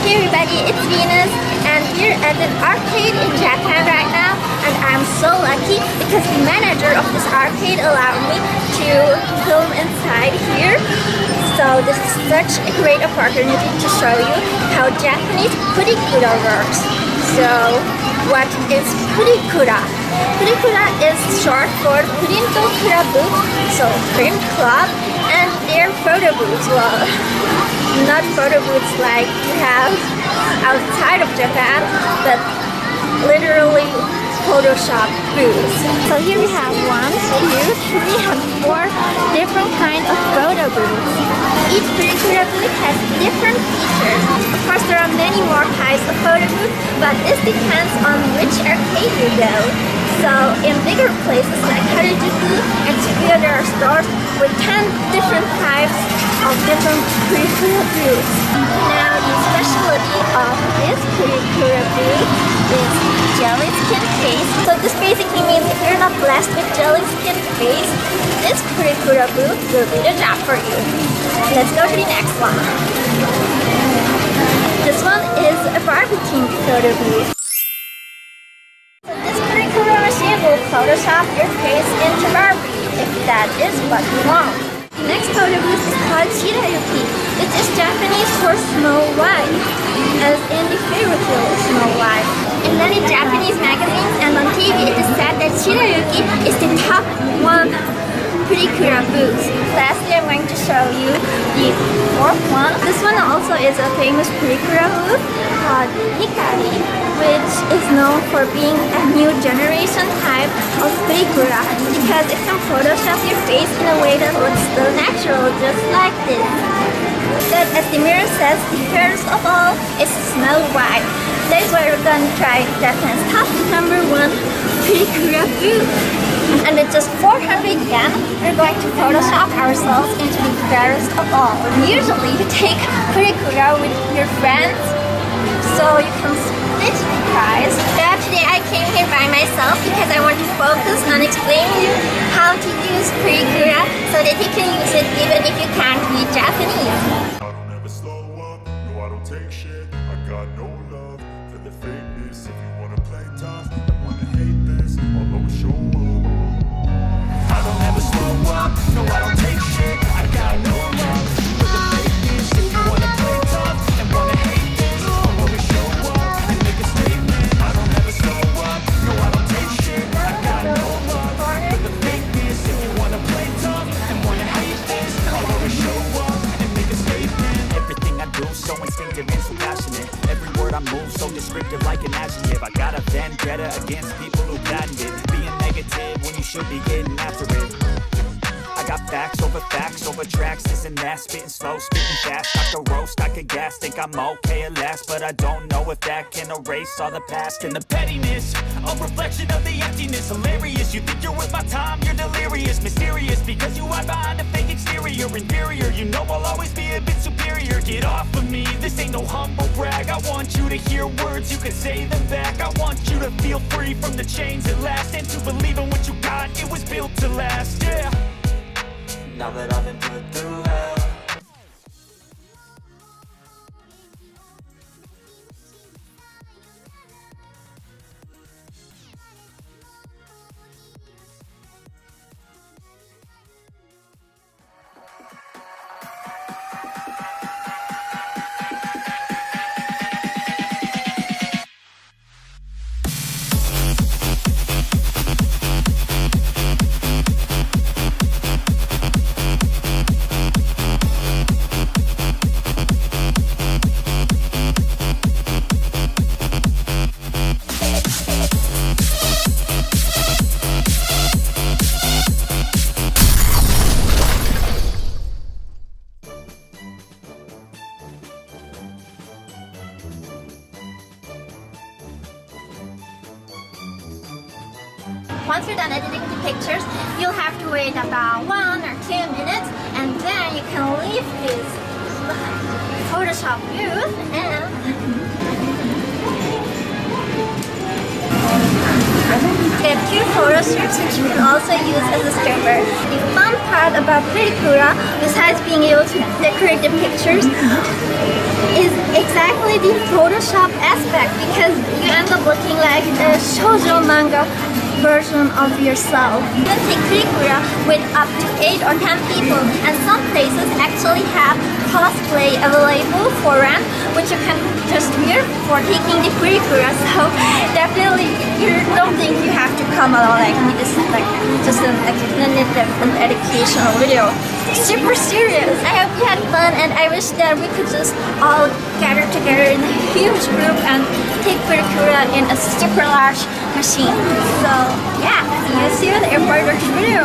Hey everybody, it's Venus, and we're at an arcade in Japan right now, and I'm so lucky because the manager of this arcade allowed me to film inside here. So this is such a great opportunity to show you how Japanese Purikura works. So what is Purikura? Purikura is short for Purinto Kurabu, so print club, and they're photo booths. Well, not photo booths like you have outside of Japan, but literally Photoshop booths. So here we have 1, 2, 3, and 4 different kinds of photo booths. Each Purikura booth has different features. Of course, there are many more types of photo booths, but this depends on which arcade you go. So in bigger places like Harajuku and Shibuya, there are stores with 10 different types of different Purikura booths. Now the specialty of this Purikura booth is jelly skin face. So this basically means if you're not blessed with jelly skin face, this Purikura booth will do the job for you. Let's go to the next one. This one is a barbecue photo booth. This Purikura machine will Photoshop your face into Barbie, if that is what you want. The next photo booth is called Shirayuki. It is Japanese for Snow White, as in the fairy tale Snow White. In many Japanese magazines and on TV, it is said that Shirayuki is the top one Purikura booth. Lastly, I'm going to show you the fourth one. This one also is a famous Purikura booth called Hikari, which is known for being a new generation type of Purikura because it can Photoshop your face in a way that looks still natural, just like this. But as the mirror says, the fairest of all is Snow White. That is why we're going to try Japan's top #1 Purikura booth. And at just 400 yen, we're going to Photoshop ourselves into the fairest of all. Usually you take Purikura with your friends, so you can split the price. But today I came here by myself because I want to focus on explaining you how to use Purikura so that you can use it even if you can't read Japanese. I don't ever slow up, no I don't take shit. I got no love for the fakeness. If you wanna play tough and wanna hate this, I'll always show up. I don't ever slow up, no I don't take shit. I got no love for the fakeness. If you wanna play tough and wanna hate this, I'll always show up and make a statement. I don't ever slow up, no I don't take shit. I got no love for the fakeness. If you wanna play tough and wanna hate this, I'll always show up and make a statement. Everything I do so instinctive and so passionate. Every word I move so descriptive like an adjective. I got a vendetta against people who patented being negative when you should be getting after it. I got facts over tracks, this and that. Spitting slow, spitting fast. I could roast, I could gas. Think I'm okay at last, but I don't know if that can erase all the past. And the pettiness, a reflection of the emptiness. Hilarious, you think you're worth my time, you're delirious. Mysterious, because you hide behind a fake exterior. Inferior, you know I'll always be a bit superior. Get off of me, this ain't no humble brag. I want you to hear words, you can say them back. I want you to feel free from the chains at last, and to believe in what you got, it was built to last, yeah. Now that I've been put through hell, once you're done editing the pictures, you'll have to wait about 1 or 2 minutes, and then you can leave this Photoshop booth and They have 2 photo strips which you can also use as a stripper. The fun part about Purikura, besides being able to decorate the pictures, is exactly the Photoshop aspect, because you end up looking like a shoujo manga version of yourself. You can take Purikura with up to 8 or 10 people, and some places actually have cosplay available for rent, which you can just wear for taking the Purikura. So definitely you don't think you have to come along like me. This is like just an educational video. Super serious. I hope you had fun, and I wish that we could just all gather together in a huge group and take Purikura in a super large machine. So yeah, see you in the airport video.